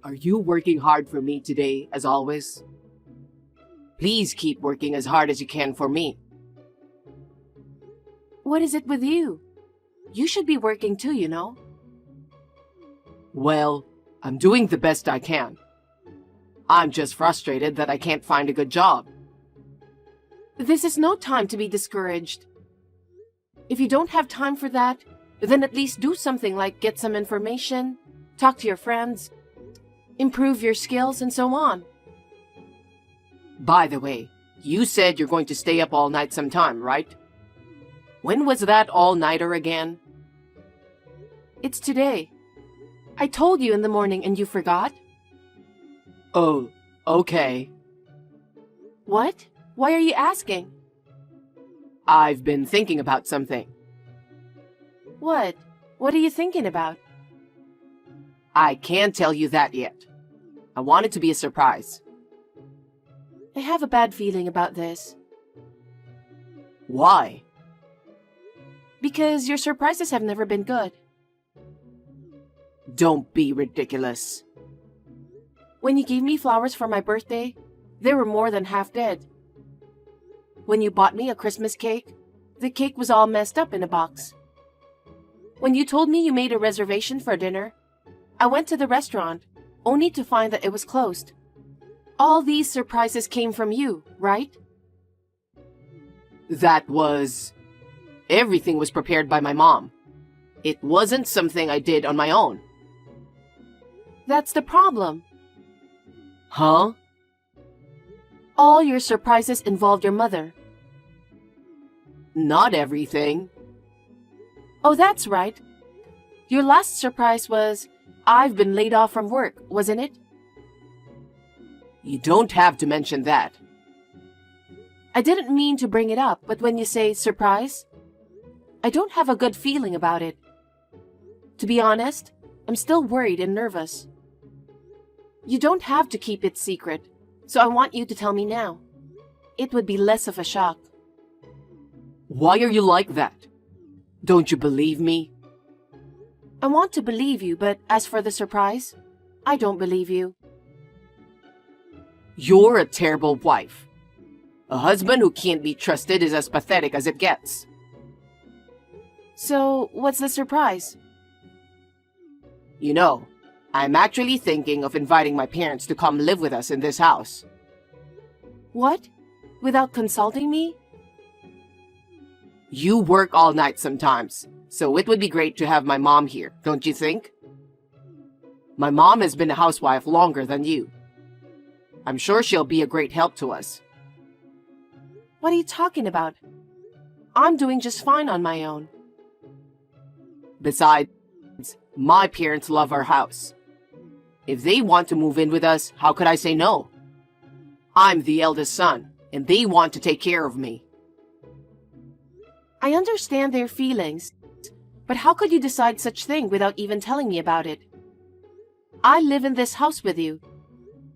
Are you working hard for me today, as always? Please keep working as hard as you can for me. What is it with you? You should be working too, you know. Well, I'm doing the best I can. I'm just frustrated that I can't find a good job. This is no time to be discouraged. If you don't have time for that, then at least do something like get some information, talk to your friends, improve your skills, and so on. By the way, you said you're going to stay up all night sometime, right? When was that all-nighter again? It's today. I told you in the morning and you forgot? Oh, okay. What? Why are you asking? I've been thinking about something. What? What are you thinking about? I can't tell you that yet. I want it to be a surprise. I have a bad feeling about this. Why? Because your surprises have never been good. Don't be ridiculous. When you gave me flowers for my birthday, they were more than half dead. When you bought me a Christmas cake, the cake was all messed up in a box. When you told me you made a reservation for dinner, I went to the restaurant, only to find that it was closed. All these surprises came from you, right? Everything was prepared by my mom. It wasn't something I did on my own. That's the problem. Huh? All your surprises involved your mother. Not everything. Oh, that's right. Your last surprise was, I've been laid off from work, wasn't it? You don't have to mention that. I didn't mean to bring it up, but when you say surprise, I don't have a good feeling about it. To be honest, I'm still worried and nervous. You don't have to keep it secret, so I want you to tell me now. It would be less of a shock. Why are you like that? Don't you believe me? I want to believe you, but as for the surprise, I don't believe you. You're a terrible wife. A husband who can't be trusted is as pathetic as it gets. So, what's the surprise? You know, I'm actually thinking of inviting my parents to come live with us in this house. What? Without consulting me? You work all night sometimes, so it would be great to have my mom here, don't you think? My mom has been a housewife longer than you. I'm sure she'll be a great help to us. What are you talking about? I'm doing just fine on my own. Besides, my parents love our house. If they want to move in with us, how could I say no? I'm the eldest son, and they want to take care of me. I understand their feelings, but how could you decide such thing without even telling me about it? I live in this house with you.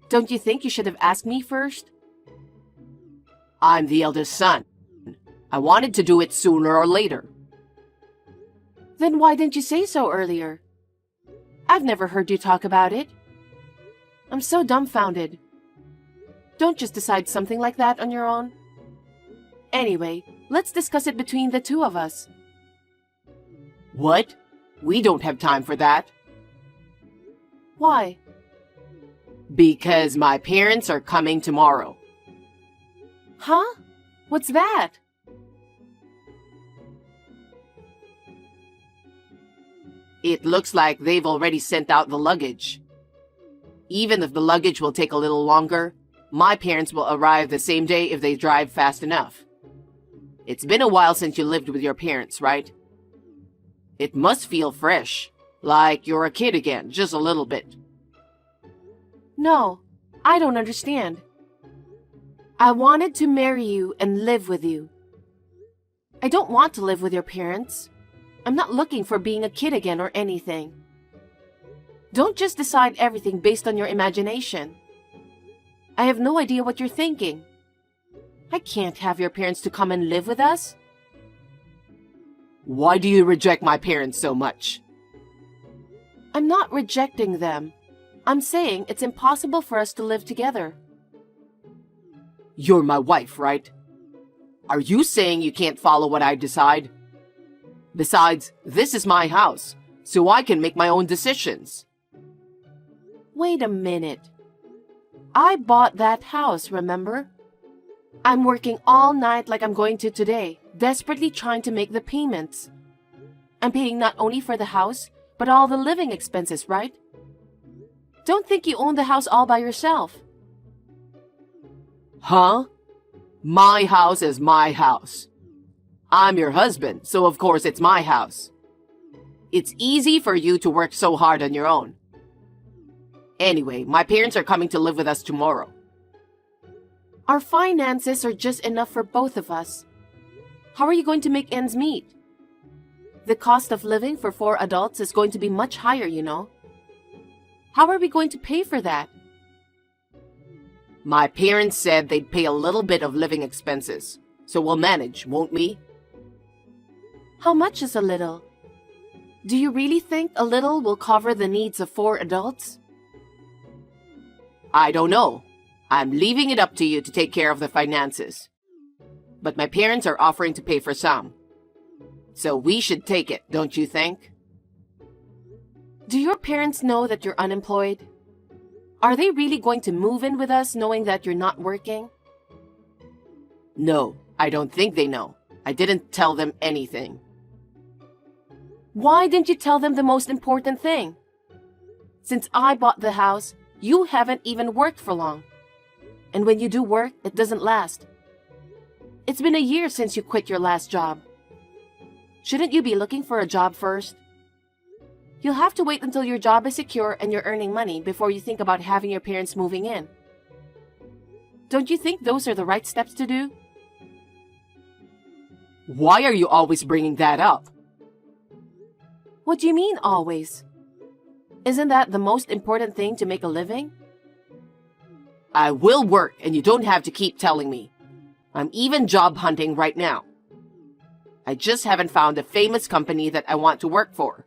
Don't you think you should have asked me first? I'm the eldest son. I wanted to do it sooner or later. Then why didn't you say so earlier? I've never heard you talk about it. I'm so dumbfounded. Don't just decide something like that on your own. Anyway, let's discuss it between the two of us. What? We don't have time for that. Why? Because my parents are coming tomorrow. Huh? What's that? It looks like they've already sent out the luggage. Even if the luggage will take a little longer, my parents will arrive the same day if they drive fast enough. It's been a while since you lived with your parents, right? It must feel fresh, like you're a kid again, just a little bit. No, I don't understand. I wanted to marry you and live with you. I don't want to live with your parents. I'm not looking for being a kid again or anything. Don't just decide everything based on your imagination. I have no idea what you're thinking. I can't have your parents to come and live with us. Why do you reject my parents so much? I'm not rejecting them. I'm saying it's impossible for us to live together. You're my wife, right? Are you saying you can't follow what I decide? Besides, this is my house, so I can make my own decisions. Wait a minute. I bought that house, remember? I'm working all night like I'm going to today, desperately trying to make the payments. I'm paying not only for the house, but all the living expenses, right? Don't think you own the house all by yourself. Huh? My house is my house. I'm your husband, so of course it's my house. It's easy for you to work so hard on your own. Anyway, my parents are coming to live with us tomorrow. Our finances are just enough for both of us. How are you going to make ends meet? The cost of living for 4 adults is going to be much higher, you know. How are we going to pay for that? My parents said they'd pay a little bit of living expenses, so we'll manage, won't we? How much is a little? Do you really think a little will cover the needs of 4 adults? I don't know. I'm leaving it up to you to take care of the finances. But my parents are offering to pay for some. So we should take it, don't you think? Do your parents know that you're unemployed? Are they really going to move in with us knowing that you're not working? No, I don't think they know. I didn't tell them anything. Why didn't you tell them the most important thing? Since I bought the house, you haven't even worked for long. And when you do work, it doesn't last. It's been a year since you quit your last job. Shouldn't you be looking for a job first? You'll have to wait until your job is secure and you're earning money before you think about having your parents moving in. Don't you think those are the right steps to do? Why are you always bringing that up? What do you mean, always? Isn't that the most important thing to make a living? I will work and you don't have to keep telling me. I'm even job hunting right now. I just haven't found a famous company that I want to work for.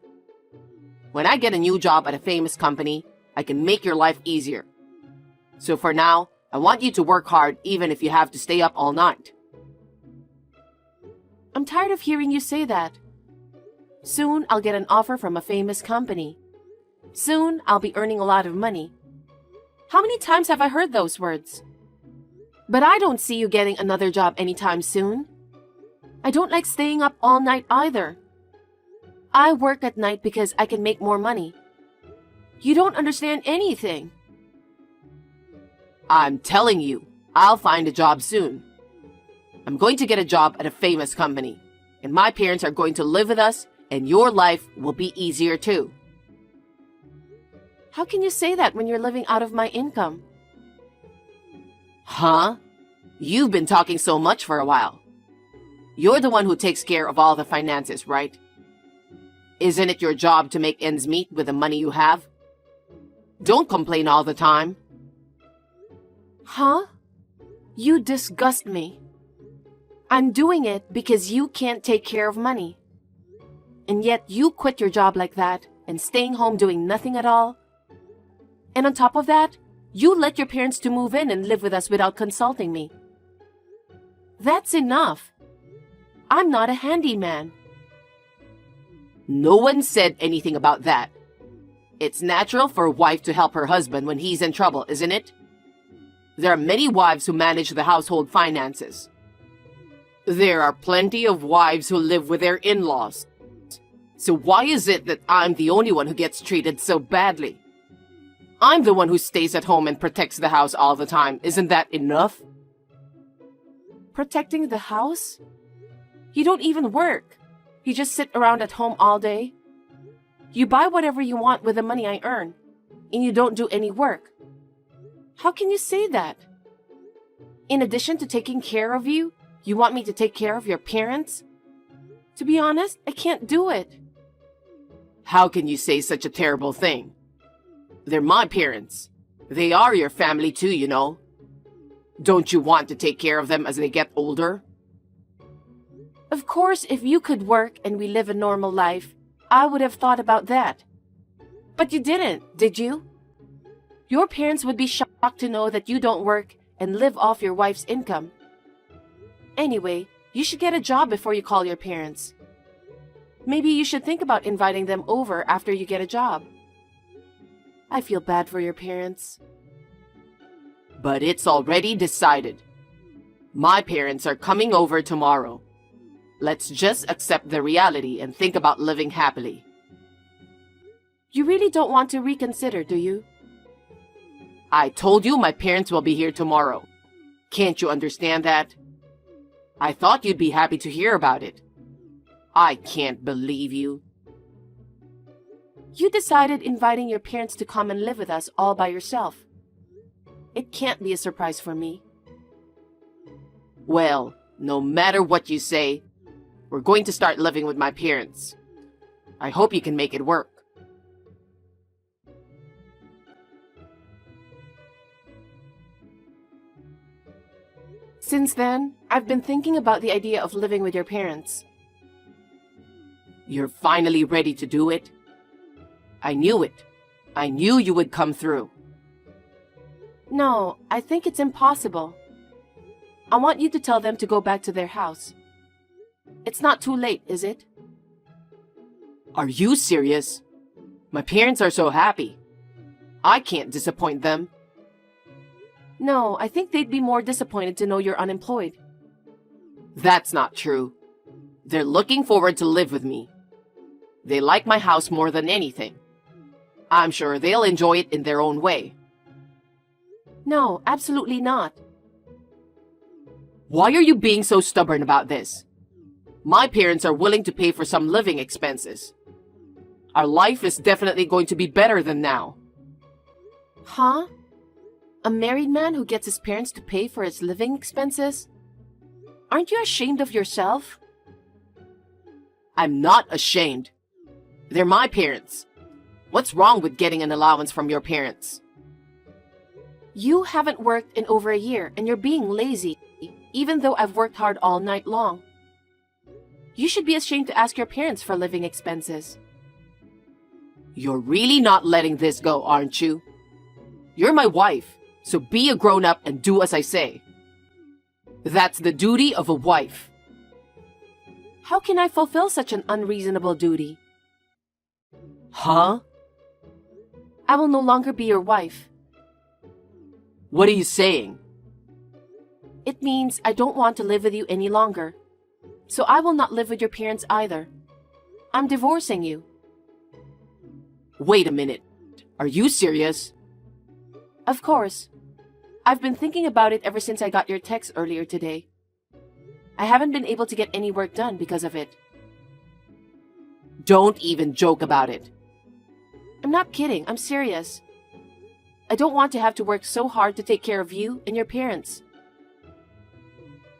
When I get a new job at a famous company, I can make your life easier. So for now, I want you to work hard even if you have to stay up all night. I'm tired of hearing you say that. Soon I'll get an offer from a famous company. Soon I'll be earning a lot of money. How many times have I heard those words? But I don't see you getting another job anytime soon. I don't like staying up all night either. I work at night because I can make more money. You don't understand anything. I'm telling you, I'll find a job soon. I'm going to get a job at a famous company, and my parents are going to live with us, and your life will be easier too. How can you say that when you're living out of my income? Huh? You've been talking so much for a while. You're the one who takes care of all the finances, right? Isn't it your job to make ends meet with the money you have? Don't complain all the time. Huh? You disgust me. I'm doing it because you can't take care of money. And yet you quit your job like that and staying home doing nothing at all. And on top of that, you let your parents to move in and live with us without consulting me. That's enough. I'm not a handyman. No one said anything about that. It's natural for a wife to help her husband when he's in trouble, isn't it? There are many wives who manage the household finances. There are plenty of wives who live with their in-laws. So why is it that I'm the only one who gets treated so badly? I'm the one who stays at home and protects the house all the time. Isn't that enough? Protecting the house? You don't even work. You just sit around at home all day. You buy whatever you want with the money I earn, and you don't do any work. How can you say that? In addition to taking care of you, you want me to take care of your parents? To be honest, I can't do it. How can you say such a terrible thing? They're my parents. They are your family too, you know. Don't you want to take care of them as they get older? Of course, if you could work and we live a normal life, I would have thought about that. But you didn't, did you? Your parents would be shocked to know that you don't work and live off your wife's income. Anyway, you should get a job before you call your parents. Maybe you should think about inviting them over after you get a job. I feel bad for your parents. But it's already decided. My parents are coming over tomorrow. Let's just accept the reality and think about living happily. You really don't want to reconsider, do you? I told you my parents will be here tomorrow. Can't you understand that? I thought you'd be happy to hear about it. I can't believe you. You decided inviting your parents to come and live with us all by yourself. It can't be a surprise for me. Well, no matter what you say, we're going to start living with my parents. I hope you can make it work. Since then, I've been thinking about the idea of living with your parents. You're finally ready to do it? I knew it. I knew you would come through. No, I think it's impossible. I want you to tell them to go back to their house. It's not too late, is it? Are you serious? My parents are so happy. I can't disappoint them. No, I think they'd be more disappointed to know you're unemployed. That's not true. They're looking forward to live with me. They like my house more than anything. I'm sure they'll enjoy it in their own way. No, absolutely not. Why are you being so stubborn about this? My parents are willing to pay for some living expenses. Our life is definitely going to be better than now. Huh? A married man who gets his parents to pay for his living expenses? Aren't you ashamed of yourself? I'm not ashamed. They're my parents. What's wrong with getting an allowance from your parents? You haven't worked in over a year and you're being lazy, even though I've worked hard all night long. You should be ashamed to ask your parents for living expenses. You're really not letting this go, aren't you? You're my wife, so be a grown-up and do as I say. That's the duty of a wife. How can I fulfill such an unreasonable duty? Huh? I will no longer be your wife. What are you saying? It means I don't want to live with you any longer. So I will not live with your parents either. I'm divorcing you. Wait a minute. Are you serious? Of course. I've been thinking about it ever since I got your text earlier today. I haven't been able to get any work done because of it. Don't even joke about it. I'm not kidding, I'm serious. I don't want to have to work so hard to take care of you and your parents.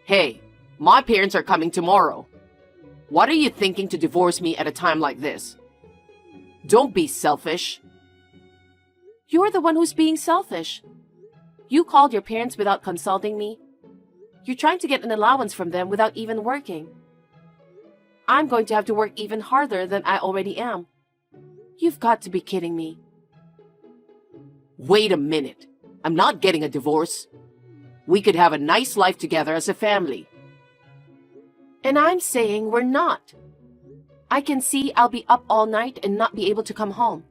Hey, my parents are coming tomorrow. What are you thinking to divorce me at a time like this? Don't be selfish. You're the one who's being selfish. You called your parents without consulting me. You're trying to get an allowance from them without even working. I'm going to have to work even harder than I already am. You've got to be kidding me. Wait a minute. I'm not getting a divorce. We could have a nice life together as a family. And I'm saying we're not. I can see I'll be up all night and not be able to come home.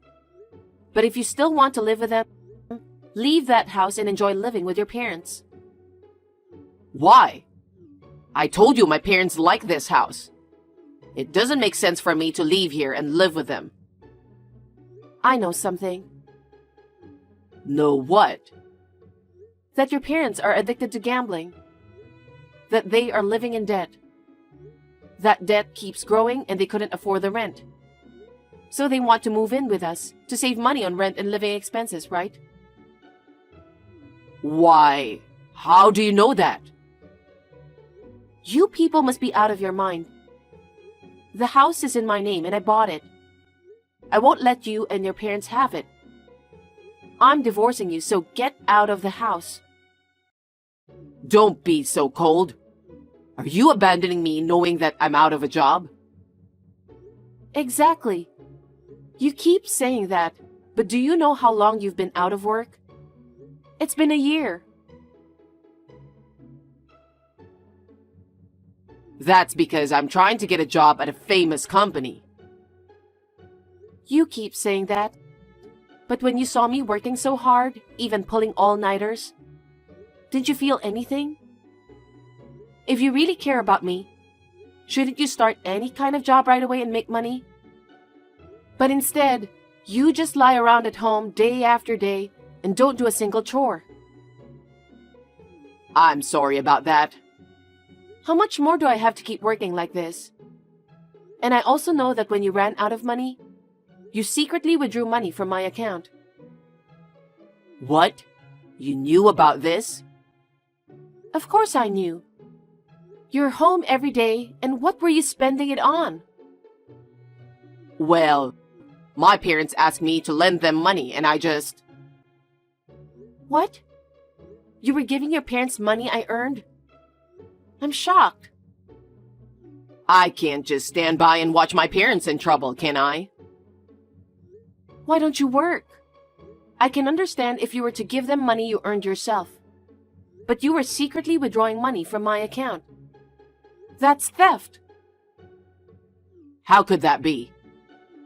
But if you still want to live with them, leave that house and enjoy living with your parents. Why? I told you my parents like this house. It doesn't make sense for me to leave here and live with them. I know something. Know what? That your parents are addicted to gambling. That they are living in debt. That debt keeps growing and they couldn't afford the rent. So they want to move in with us to save money on rent and living expenses, right? Why? How do you know that? You people must be out of your mind. The house is in my name and I bought it. I won't let you and your parents have it. I'm divorcing you, so get out of the house. Don't be so cold. Are you abandoning me knowing that I'm out of a job? Exactly. You keep saying that, but do you know how long you've been out of work? It's been a year. That's because I'm trying to get a job at a famous company. You keep saying that. But when you saw me working so hard, even pulling all-nighters, did you feel anything? If you really care about me, shouldn't you start any kind of job right away and make money? But instead, you just lie around at home day after day and don't do a single chore. I'm sorry about that. How much more do I have to keep working like this? And I also know that when you ran out of money, you secretly withdrew money from my account. What? You knew about this? Of course I knew. You're home every day, and what were you spending it on? Well, my parents asked me to lend them money and I just... What? You were giving your parents money I earned? I'm shocked. I can't just stand by and watch my parents in trouble, can I? Why don't you work? I can understand if you were to give them money you earned yourself. But you were secretly withdrawing money from my account. That's theft. How could that be?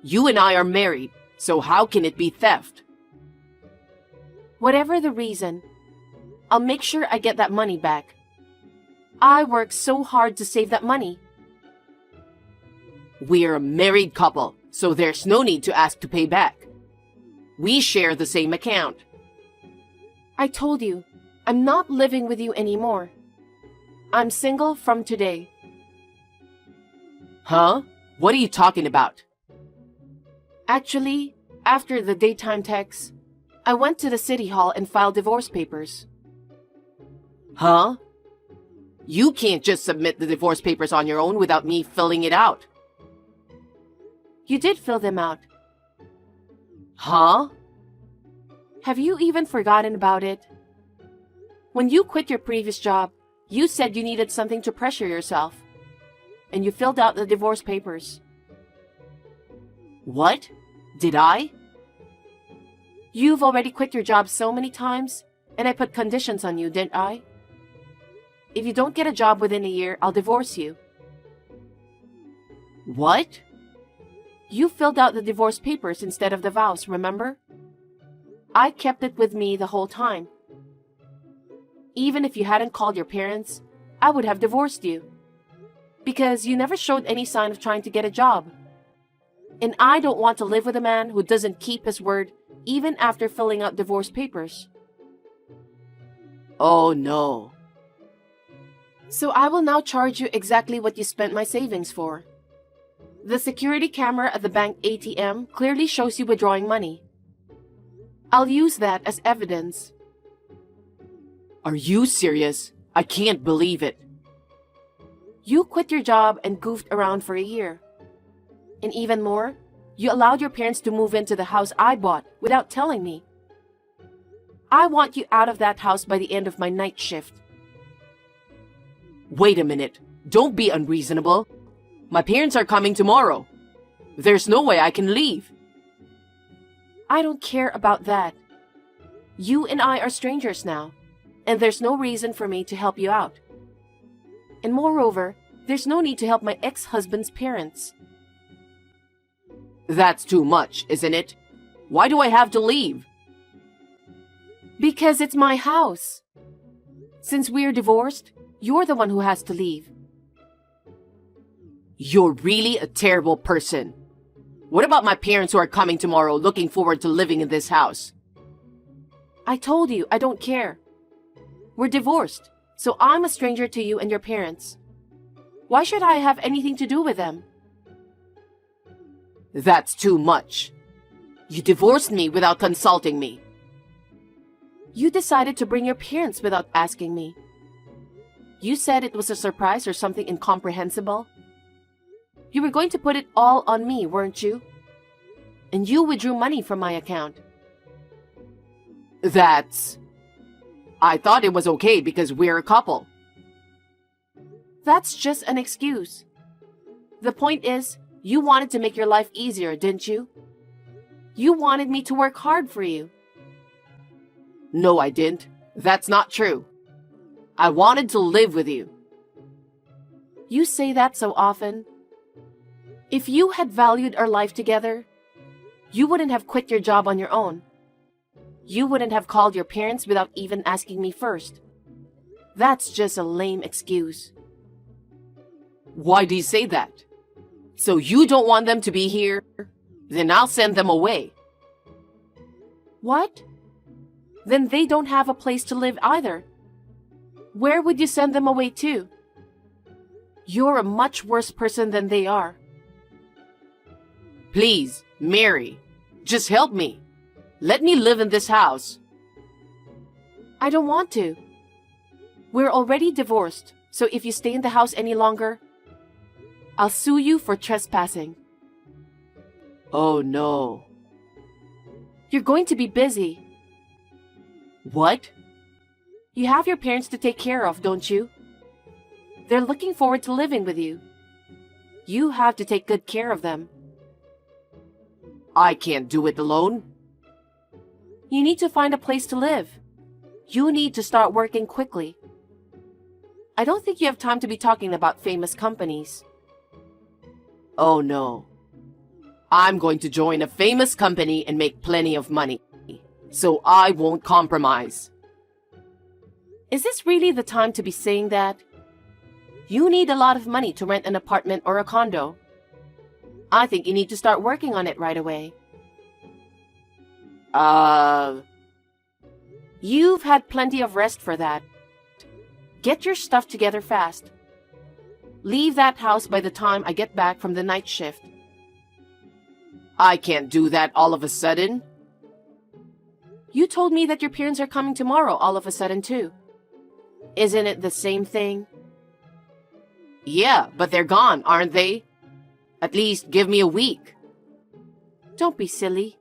You and I are married, so how can it be theft? Whatever the reason, I'll make sure I get that money back. I worked so hard to save that money. We're a married couple, so there's no need to ask to pay back. We share the same account. I told you, I'm not living with you anymore. I'm single from today. Huh? What are you talking about? Actually, after the daytime text, I went to the city hall and filed divorce papers. Huh? You can't just submit the divorce papers on your own without me filling it out. You did fill them out. Huh? Have you even forgotten about it? When you quit your previous job, you said you needed something to pressure yourself. And you filled out the divorce papers. What? Did I? You've already quit your job so many times, and I put conditions on you, didn't I? If you don't get a job within a year, I'll divorce you. What? You filled out the divorce papers instead of the vows, remember? I kept it with me the whole time. Even if you hadn't called your parents, I would have divorced you. Because you never showed any sign of trying to get a job. And I don't want to live with a man who doesn't keep his word even after filling out divorce papers. Oh no. So I will now charge you exactly what you spent my savings for. The security camera at the bank ATM clearly shows you withdrawing money. I'll use that as evidence. Are you serious? I can't believe it. You quit your job and goofed around for a year. And even more, you allowed your parents to move into the house I bought without telling me. I want you out of that house by the end of my night shift. Wait a minute. Don't be unreasonable. My parents are coming tomorrow. There's no way I can leave. I don't care about that. You and I are strangers now, and there's no reason for me to help you out. And moreover, there's no need to help my ex-husband's parents. That's too much, isn't it? Why do I have to leave? Because it's my house. Since we're divorced, you're the one who has to leave. You're really a terrible person. What about my parents who are coming tomorrow looking forward to living in this house? I told you I don't care. We're divorced, so I'm a stranger to you and your parents. Why should I have anything to do with them? That's too much. You divorced me without consulting me. You decided to bring your parents without asking me. You said it was a surprise or something incomprehensible. You were going to put it all on me, weren't you? And you withdrew money from my account. I thought it was okay because we're a couple. That's just an excuse. The point is, you wanted to make your life easier, didn't you? You wanted me to work hard for you. No, I didn't. That's not true. I wanted to live with you. You say that so often. If you had valued our life together, you wouldn't have quit your job on your own. You wouldn't have called your parents without even asking me first. That's just a lame excuse. Why do you say that? So you don't want them to be here? Then I'll send them away. What? Then they don't have a place to live either. Where would you send them away to? You're a much worse person than they are. Please, Mary, just help me. Let me live in this house. I don't want to. We're already divorced, so if you stay in the house any longer, I'll sue you for trespassing. Oh no. You're going to be busy. What? You have your parents to take care of, don't you? They're looking forward to living with you. You have to take good care of them. I can't do it alone. You need to find a place to live. You need to start working quickly. I don't think you have time to be talking about famous companies. Oh no. I'm going to join a famous company and make plenty of money. So I won't compromise. Is this really the time to be saying that? You need a lot of money to rent an apartment or a condo. I think you need to start working on it right away. You've had plenty of rest for that. Get your stuff together fast. Leave that house by the time I get back from the night shift. I can't do that all of a sudden. You told me that your parents are coming tomorrow all of a sudden too. Isn't it the same thing? Yeah, but they're gone, aren't they? At least give me a week. Don't be silly.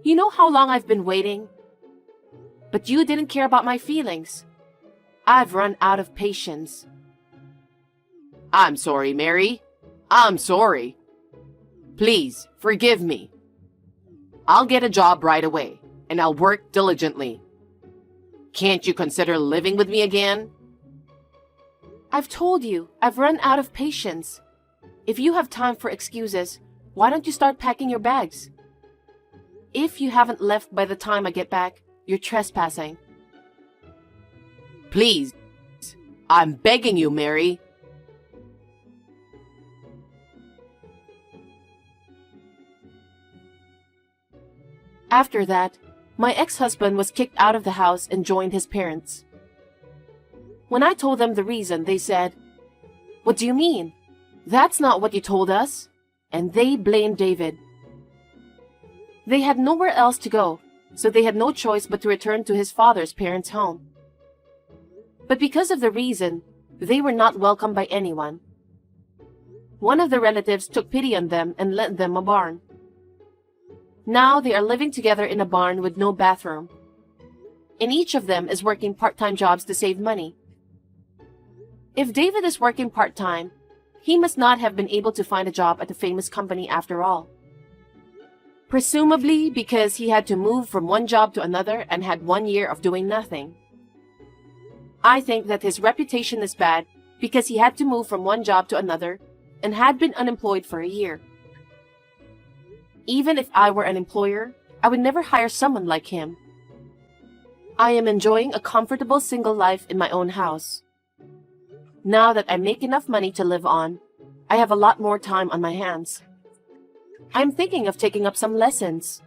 You know how long I've been waiting? But you didn't care about my feelings. I've run out of patience. I'm sorry, Mary. I'm sorry. Please, forgive me. I'll get a job right away, and I'll work diligently. Can't you consider living with me again? I've told you, I've run out of patience. If you have time for excuses, why don't you start packing your bags? If you haven't left by the time I get back, you're trespassing. Please, I'm begging you, Mary. After that, my ex-husband was kicked out of the house and joined his parents. When I told them the reason, they said, "What do you mean? That's not what you told us." And they blamed David. They had nowhere else to go, so they had no choice but to return to his father's parents' home. But because of the reason, they were not welcomed by anyone. One of the relatives took pity on them and lent them a barn. Now they are living together in a barn with no bathroom. And each of them is working part-time jobs to save money. If David is working part-time, he must not have been able to find a job at a famous company after all. Presumably because he had to move from one job to another and had 1 year of doing nothing. I think that his reputation is bad because he had to move from one job to another and had been unemployed for a year. Even if I were an employer, I would never hire someone like him. I am enjoying a comfortable single life in my own house. Now that I make enough money to live on, I have a lot more time on my hands. I'm thinking of taking up some lessons.